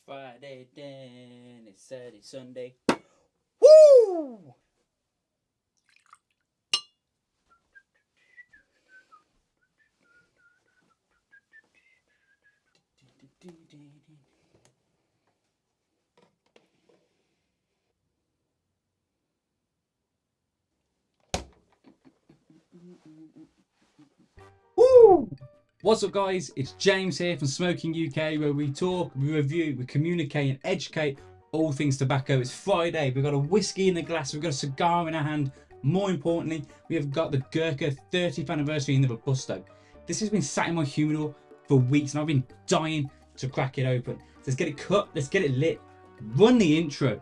Friday, then it's Saturday, Sunday. Woo! Woo! What's up, guys? It's James here from Smoking UK, where we talk, we review, we communicate and educate all things tobacco. It's Friday. We've got a whiskey in the glass, we've got a cigar in our hand. More importantly, we have got the Gurkha 30th anniversary in the Robusto. This has been sat in my humidor for weeks and I've been dying to crack it open. Let's get it cut, let's get it lit. Run the intro.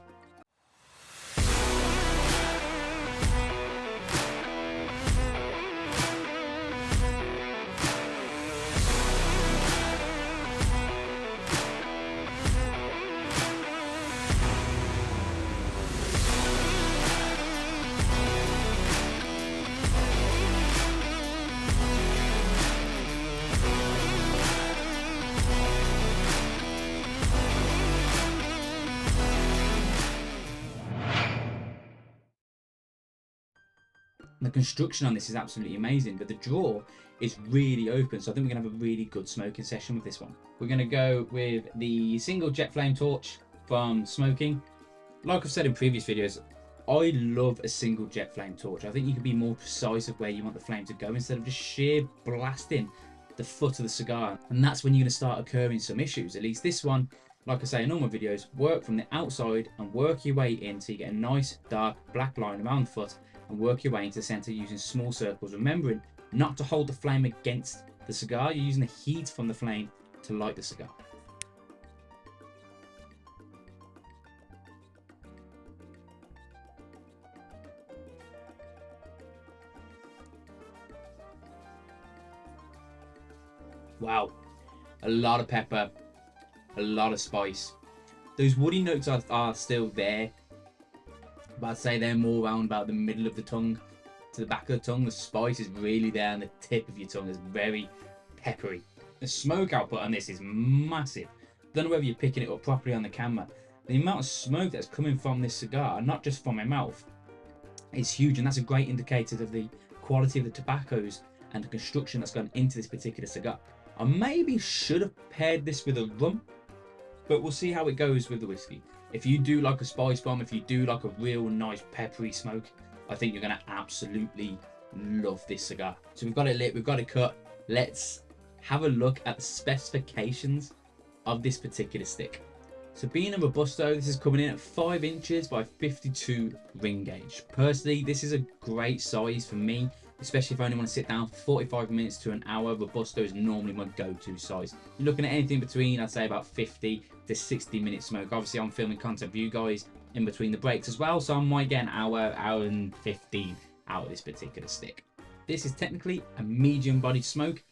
The construction on this is absolutely amazing, but the drawer is really open, so I think we're going to have a really good smoking session with this one. We're going to go with the single jet flame torch from Smoking. Like I've said in previous videos, I love a single jet flame torch. I think you can be more precise of where you want the flame to go instead of just sheer blasting the foot of the cigar, and that's when you're going to start occurring some issues. At least this one, like I say in all my videos, work from the outside and work your way in so you get a nice dark black line around the foot and work your way into the center using small circles, remembering not to hold the flame against the cigar. You're using the heat from the flame to light the cigar. Wow, a lot of pepper, a lot of spice. Those woody notes are still there, but I'd say they're more around about the middle of the tongue to the back of the tongue. The spice is really there on the tip of your tongue. It's very peppery. The smoke output on this is massive. Don't know whether you're picking it up properly on the camera. The amount of smoke that's coming from this cigar, not just from my mouth, is huge, and that's a great indicator of the quality of the tobaccos and the construction that's gone into this particular cigar. I maybe should have paired this with a rum, but we'll see how it goes with the whiskey. If you do like a spice bomb, if you do like a real nice peppery smoke, I think you're going to absolutely love this cigar. So we've got it lit, we've got it cut. Let's have a look at the specifications of this particular stick. So being a Robusto, this is coming in at 5 inches by 52 ring gauge. Personally, this is a great size for me, especially if I only want to sit down for 45 minutes to an hour. Robusto is normally my go-to size. You're looking at anything between, I'd say, about 50 to 60 minute smoke. Obviously, I'm filming content for you guys in between the breaks as well, so I might get an hour and 15 out of this particular stick. This is technically a medium bodied smoke,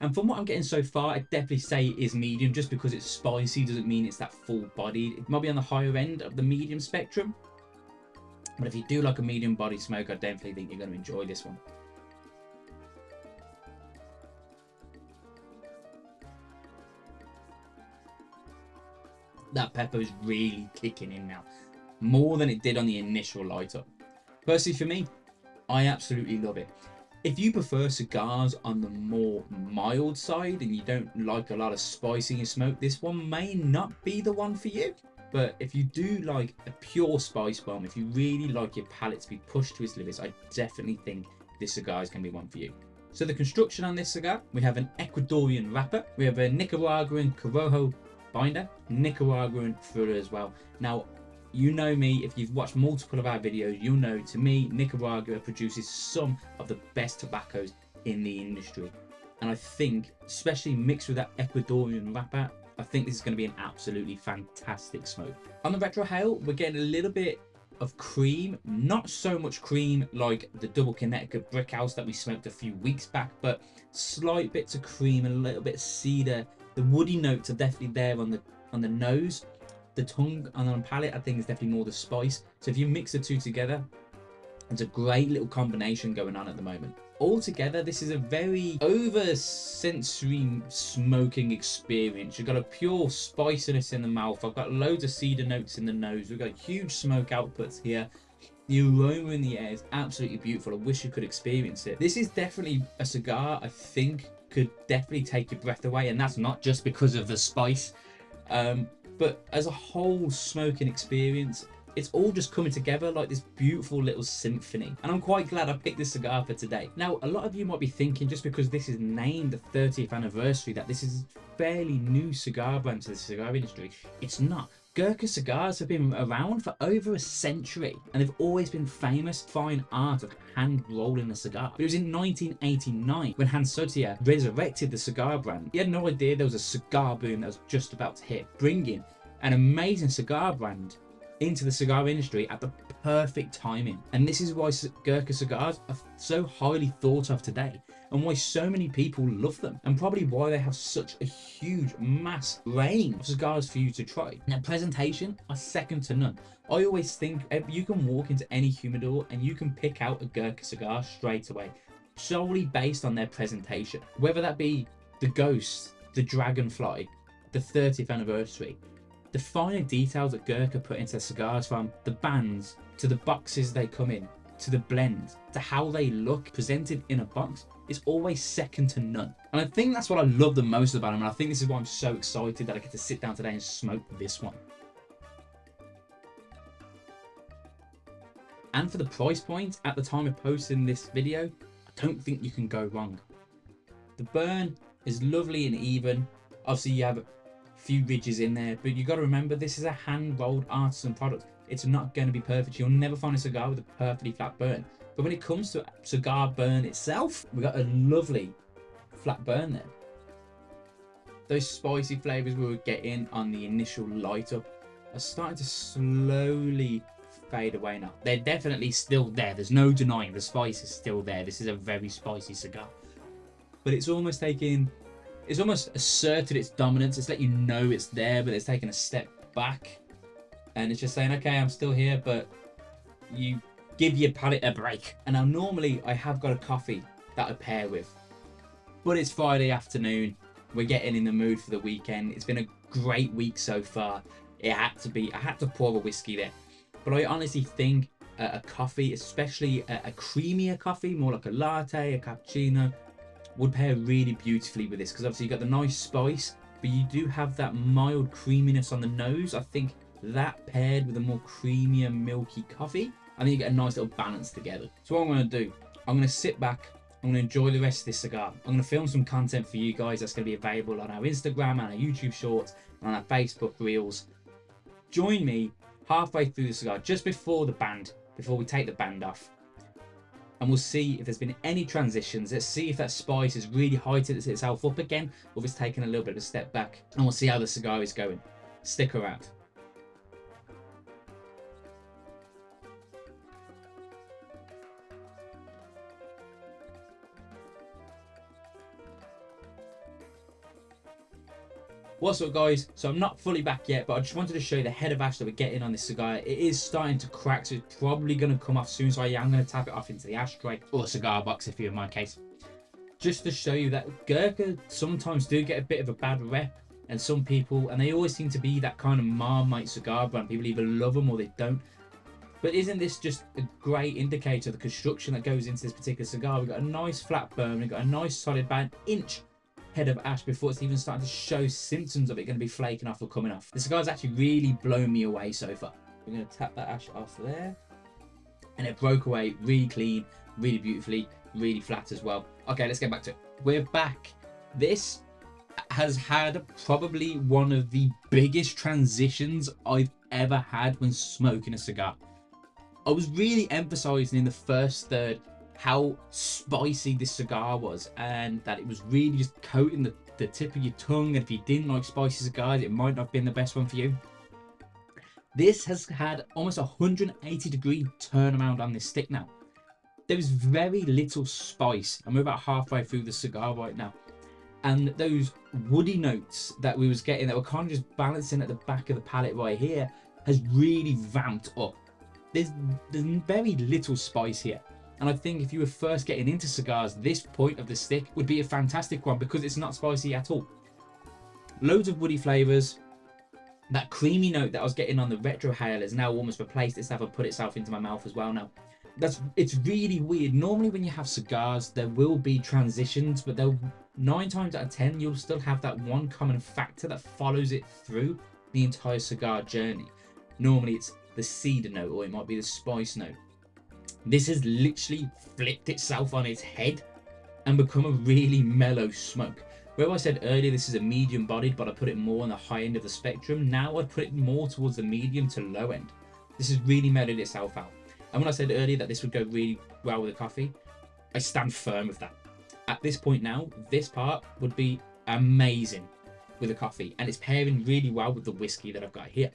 and from what I'm getting so far, I'd definitely say it is medium. Just because it's spicy doesn't mean it's that full bodied. It might be on the higher end of the medium spectrum, but if you do like a medium bodied smoke, I definitely think you're going to enjoy this one. That pepper is really kicking in now, more than it did on the initial light up. Personally, for me, I absolutely love it. If you prefer cigars on the more mild side and you don't like a lot of spice in your smoke, this one may not be the one for you. But if you do like a pure spice bomb, if you really like your palate to be pushed to its limits, I definitely think this cigar is going to be one for you. So the construction on this cigar, we have an Ecuadorian wrapper, we have a Nicaraguan Corojo binder, Nicaraguan filler as well. Now, you know me, if you've watched multiple of our videos, you'll know to me, Nicaragua produces some of the best tobaccos in the industry. And I think, especially mixed with that Ecuadorian wrapper, I think this is going to be an absolutely fantastic smoke. On the retrohale, we're getting a little bit of cream, not so much cream like the double Connecticut brick house that we smoked a few weeks back, but slight bits of cream and a little bit of cedar. The woody notes are definitely there on the nose. The tongue and on the palate, I think, is definitely more the spice. So if you mix the two together, it's a great little combination going on at the moment. altogether, this is a very over sensory smoking experience. You've got a pure spiciness in the mouth. I've got loads of cedar notes in the nose. We've got huge smoke outputs here. The aroma in the air is absolutely beautiful. I wish you could experience it. This is definitely a cigar I think could definitely take your breath away, and that's not just because of the spice, but as a whole smoking experience, it's all just coming together like this beautiful little symphony. And I'm quite glad I picked this cigar for today. Now, a lot of you might be thinking, just because this is named the 30th anniversary, that this is a fairly new cigar brand to the cigar industry. It's not. Gurkha cigars have been around for over a century, and they've always been famous fine art of hand rolling a cigar. But it was in 1989 when Hans Sotia resurrected the cigar brand. He had no idea there was a cigar boom that was just about to hit, bringing an amazing cigar brand into the cigar industry at the perfect timing. And this is why Gurkha cigars are so highly thought of today, and why so many people love them, and probably why they have such a huge mass range of cigars for you to try. Now, presentation are second to none. I always think you can walk into any humidor and you can pick out a Gurkha cigar straight away, solely based on their presentation, whether that be the Ghost, the Dragonfly, the 30th anniversary. The finer details that Gurkha put into cigars, from the bands to the boxes they come in, to the blend, to how they look presented in a box, is always second to none. And I think that's what I love the most about them, and I think this is why I'm so excited that I get to sit down today and smoke this one. And for the price point, at the time of posting this video, I don't think you can go wrong. The burn is lovely and even. Obviously you have few ridges in there, but you got to remember, this is a hand-rolled artisan product. It's not going to be perfect. You'll never find a cigar with a perfectly flat burn. But when it comes to cigar burn itself, we got a lovely flat burn there. Those spicy flavors we were getting on the initial light up are starting to slowly fade away now. They're definitely still there. There's no denying the spice is still there. This is a very spicy cigar, but it's almost asserted its dominance. It's let you know it's there, but it's taken a step back, and it's just saying, okay, I'm still here, but you give your palate a break. And now normally I have got a coffee that I pair with, but it's Friday afternoon. We're getting in the mood for the weekend. It's been a great week so far. I had to pour a whiskey there, but I honestly think a coffee, especially a creamier coffee, more like a latte, a cappuccino, would pair really beautifully with this, because obviously you got the nice spice, but you do have that mild creaminess on the nose. I think that paired with a more creamier, milky coffee, I think you get a nice little balance together. So what I'm going to do, I'm going to sit back, I'm going to enjoy the rest of this cigar. I'm going to film some content for you guys that's going to be available on our Instagram and our YouTube Shorts and on our Facebook Reels. Join me halfway through the cigar, just before we take the band off. And we'll see if there's been any transitions. Let's see if that spice has really heightened itself up again, or if it's taken a little bit of a step back. And we'll see how the cigar is going. Stick around. What's up, guys? So I'm not fully back yet, but I just wanted to show you the head of ash that we're getting on this cigar. It is starting to crack, so it's probably going to come off soon. So I am going to tap it off into the ashtray, or cigar box if you're in my case. Just to show you that Gurkha sometimes do get a bit of a bad rep, and some people, and they always seem to be that kind of Marmite cigar brand. People either love them or they don't. But isn't this just a great indicator of the construction that goes into this particular cigar? We've got a nice flat burn, we've got a nice solid about an inch head of ash before it's even starting to show symptoms of it going to be flaking off or coming off. The cigar's actually really blown me away so far. We're going to tap that ash off there, and it broke away really clean, really beautifully, really flat as well. Okay, let's get back to it. We're back. This has had probably one of the biggest transitions I've ever had when smoking a cigar. I was really emphasizing in the first third how spicy this cigar was, and that it was really just coating the tip of your tongue, and if you didn't like spicy cigars, it might not have been the best one for you. This has had almost a 180-degree turnaround on this stick now. There is very little spice, and we're about halfway through the cigar right now, and those woody notes that we was getting that were kind of just balancing at the back of the palate right here has really vamped up. There's very little spice here. And I think if you were first getting into cigars, this point of the stick would be a fantastic one because it's not spicy at all. Loads of woody flavors. That creamy note that I was getting on the retrohale has now almost replaced itself and put itself into my mouth as well now. It's really weird. Normally when you have cigars, there will be transitions, but 9 times out of 10, you'll still have that one common factor that follows it through the entire cigar journey. Normally it's the cedar note, or it might be the spice note. This has literally flipped itself on its head and become a really mellow smoke. Where I said earlier this is a medium bodied, but I put it more on the high end of the spectrum, now I put it more towards the medium to low end. This has really mellowed itself out. And when I said earlier that this would go really well with a coffee, I stand firm with that. At this point now, this part would be amazing with a coffee, and it's pairing really well with the whiskey that I've got here.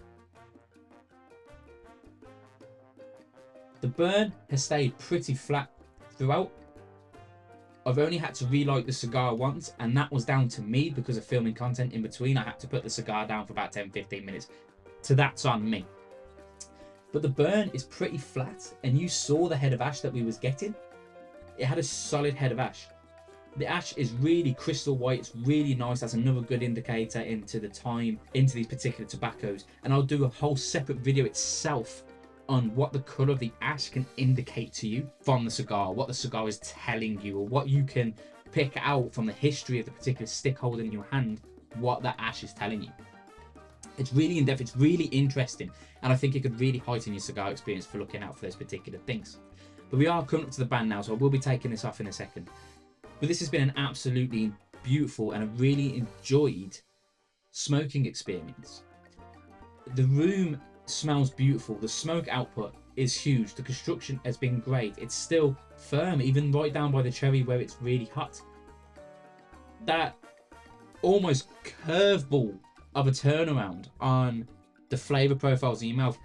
The burn has stayed pretty flat throughout. I've only had to relight the cigar once, and that was down to me because of filming content in between. I had to put the cigar down for about 10-15 minutes. So that's on me. But the burn is pretty flat, and you saw the head of ash that we was getting. It had a solid head of ash. The ash is really crystal white. It's really nice. That's another good indicator into the time, into these particular tobaccos. And I'll do a whole separate video itself on what the colour of the ash can indicate to you from the cigar, what the cigar is telling you, or what you can pick out from the history of the particular stick holding in your hand, what that ash is telling you. It's really in-depth, it's really interesting, and I think it could really heighten your cigar experience for looking out for those particular things. But we are coming up to the band now, so I will be taking this off in a second. But this has been an absolutely beautiful and a really enjoyed smoking experience. The room smells beautiful, the smoke output is huge, the construction has been great, it's still firm even right down by the cherry where it's really hot. That almost curveball of a turnaround on the flavor profiles in your mouth,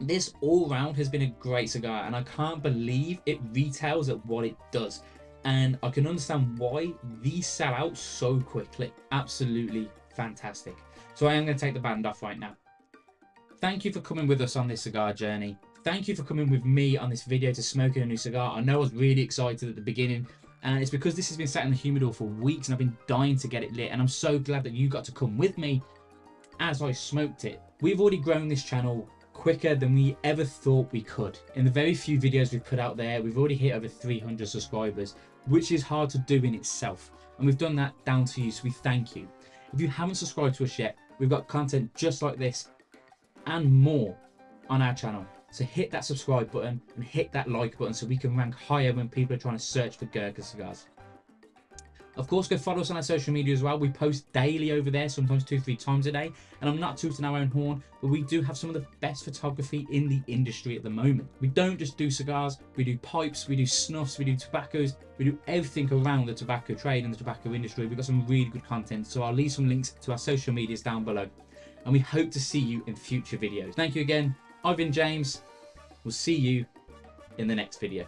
this all round has been a great cigar, and I can't believe it retails at what it does, and I can understand why these sell out so quickly. Absolutely fantastic. So I am going to take the band off right now. Thank you for coming with us on this cigar journey. Thank you for coming with me on this video to smoking a new cigar. I know I was really excited at the beginning, and it's because this has been sat in the humidor for weeks and I've been dying to get it lit, and I'm so glad that you got to come with me as I smoked it. We've already grown this channel quicker than we ever thought we could. In the very few videos we've put out there, we've already hit over 300 subscribers, which is hard to do in itself, and we've done that down to you, so we thank you. If you haven't subscribed to us yet, we've got content just like this and more on our channel, so hit that subscribe button and hit that like button so we can rank higher when people are trying to search for Gurkha cigars. Of course, go follow us on our social media as well. We post daily over there, sometimes 2-3 times a day, and I'm not tooting our own horn, but we do have some of the best photography in the industry at the moment. We don't just do cigars, we do pipes, we do snuffs, we do tobaccos, we do everything around the tobacco trade and the tobacco industry. We've got some really good content, so I'll leave some links to our social medias down below, and we hope to see you in future videos. Thank you again. I've been James. We'll see you in the next video.